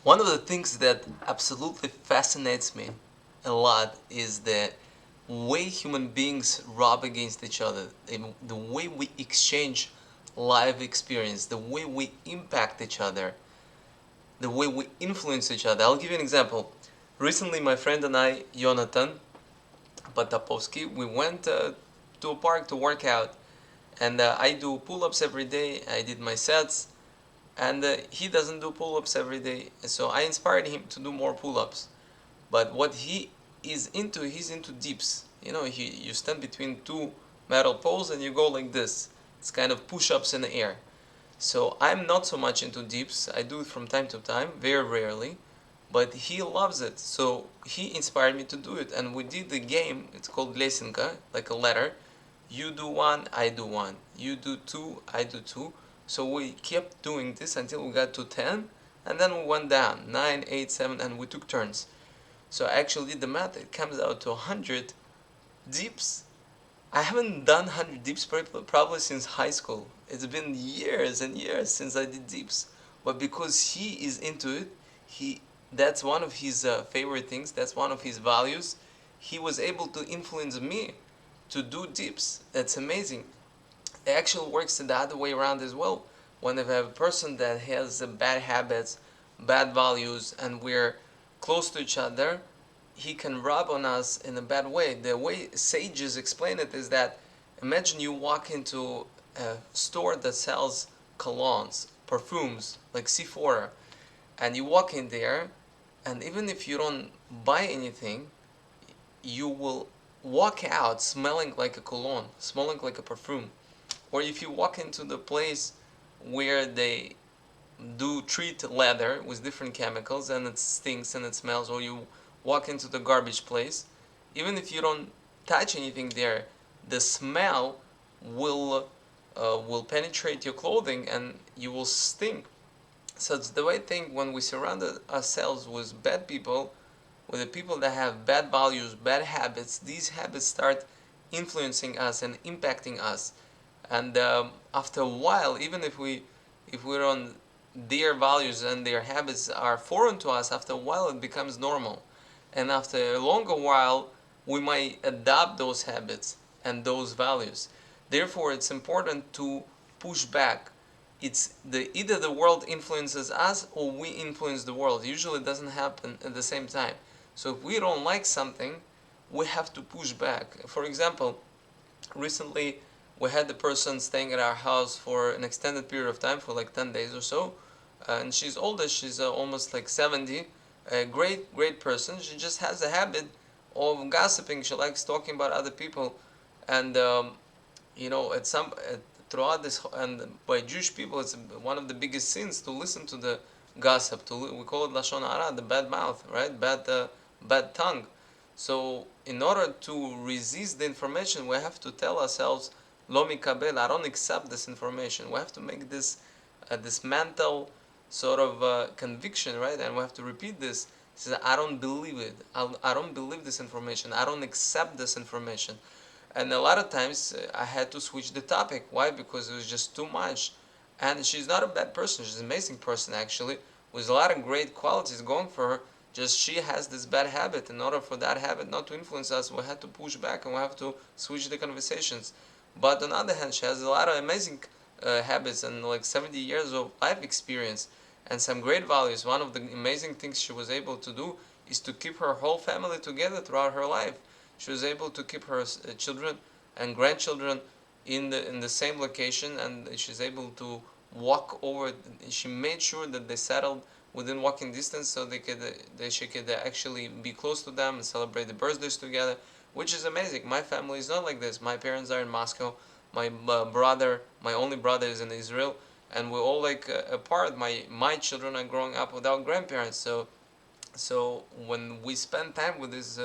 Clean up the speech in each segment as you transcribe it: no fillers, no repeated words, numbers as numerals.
One of the things that absolutely fascinates me a lot is the way human beings rub against each other, the way we exchange life experience, the way we impact each other, the way we influence each other. I'll give you an example. Recently, my friend and I, Jonathan Patapovsky, we went to a park to work out, and I do pull-ups every day. I did my sets, and he doesn't do pull-ups every day. So I inspired him to do more pull-ups. But what he is into, he's into dips. You stand between two metal poles and you go like this. It's kind of push-ups in the air. So I'm not so much into dips. I do it from time to time, very rarely, but he loves it. So he inspired me to do it, and we did the game. It's called Lesinka, like a letter. You do one, I do one. You do two, I do two. So we kept doing this until we got to 10, and then we went down 9, 8, 7, and we took turns. So I actually did the math. It comes out to 100 dips. I haven't done 100 dips probably since high school. It's been years and years since I did dips. But because he is into it, he that's one of his favorite things. That's one of his values. He was able to influence me to do dips. That's amazing. It actually works the other way around as well. When you have a person that has bad habits, bad values, and we're close to each other, he can rub on us in a bad way. The way sages explain it is that imagine you walk into a store that sells colognes, perfumes, like Sephora, and you walk in there, and even if you don't buy anything, you will walk out smelling like a cologne, smelling like a perfume. Or if you walk into the place where they do treat leather with different chemicals and it stinks and it smells, or you walk into the garbage place, even if you don't touch anything there, the smell will penetrate your clothing and you will stink. So it's the way I think when we surround ourselves with bad people, with the people that have bad values, bad habits, these habits start influencing us and impacting us. And after a while, even if we're on their values and their habits are foreign to us, after a while it becomes normal. And after a longer while, we might adopt those habits and those values. Therefore, it's important to push back. It's either the world influences us or we influence the world. Usually, it doesn't happen at the same time. So if we don't like something, we have to push back. For example, recently we had the person staying at our house for an extended period of time, for like 10 days or so, and she's older. She's almost like 70. A great person. She just has a habit of gossiping. She likes talking about other people, and at some throughout this, and by Jewish people, it's one of the biggest sins to listen to the gossip. We call it lashon hara, the bad mouth, right? Bad tongue. So in order to resist the information, we have to tell ourselves, "Lo mikabel," I don't accept this information. We have to make this mental sort of conviction, right? And we have to repeat this. Says, "I don't believe it. I don't believe this information. I don't accept this information." And a lot of times I had to switch the topic. Why? Because it was just too much. And she's not a bad person. She's an amazing person, actually, with a lot of great qualities going for her. Just she has this bad habit. In order for that habit not to influence us, we had to push back and we have to switch the conversations. But on the other hand, she has a lot of amazing habits and like 70 years of life experience and some great values. One of the amazing things she was able to do is to keep her whole family together throughout her life. She was able to keep her children and grandchildren in the same location, and she's able to walk over. She made sure that they settled within walking distance, so she could actually be close to them and celebrate the birthdays together, which is amazing. My family is not like this. My parents are in Moscow. My only brother, is in Israel, and we're all like apart. My children are growing up without grandparents, so when we spend time with this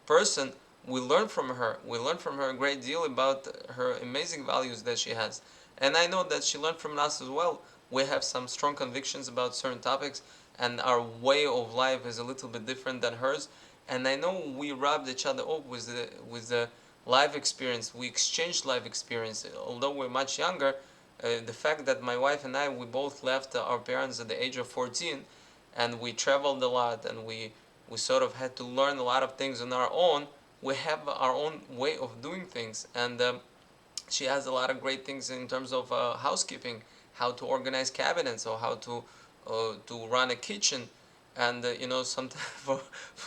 person, we learn from her. We learn from her a great deal about her amazing values that she has. And I know that she learned from us as well. We have some strong convictions about certain topics, and our way of life is a little bit different than hers. And I know we rubbed each other up with the life experience. We exchanged life experience. Although we're much younger, the fact that my wife and I, we both left our parents at the age of 14, and we traveled a lot, and we sort of had to learn a lot of things on our own. We have our own way of doing things, and she has a lot of great things in terms of housekeeping, how to organize cabinets, or how to run a kitchen. And sometimes for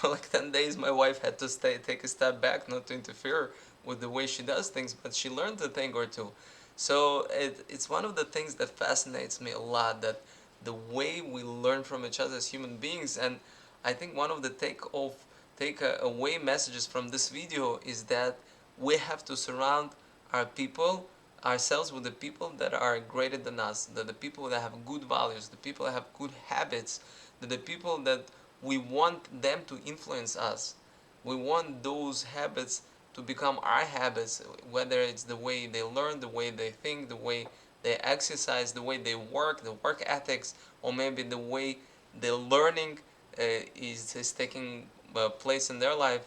like 10 days my wife had to take a step back, not to interfere with the way she does things, but she learned a thing or two. So it's one of the things that fascinates me a lot, that the way we learn from each other as human beings. And I think one of the take away messages from this video is that we have to surround our people ourselves with the people that are greater than us, the people that have good values, the people that have good habits, the people that we want them to influence us. We want those habits to become our habits, whether it's the way they learn, the way they think, the way they exercise, the way they work, the work ethics, or maybe the way the learning is taking place in their life.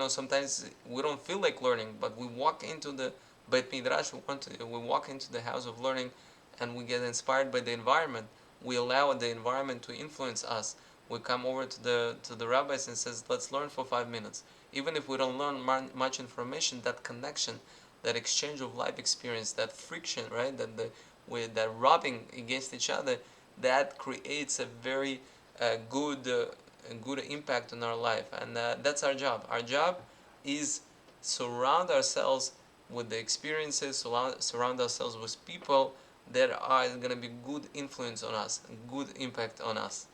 Sometimes we don't feel like learning, but we walk into the Beit Midrash, we walk into the house of learning, and we get inspired by the environment. We allow the environment to influence us. We come over to the rabbis and says, let's learn for 5 minutes. Even if we don't learn much information, that connection, that exchange of life experience, that friction, right, with that rubbing against each other, that creates a very good impact on our life. And that's our job. Our job is surround ourselves with the experiences, surround ourselves with people that are going to be good influence on us, good impact on us.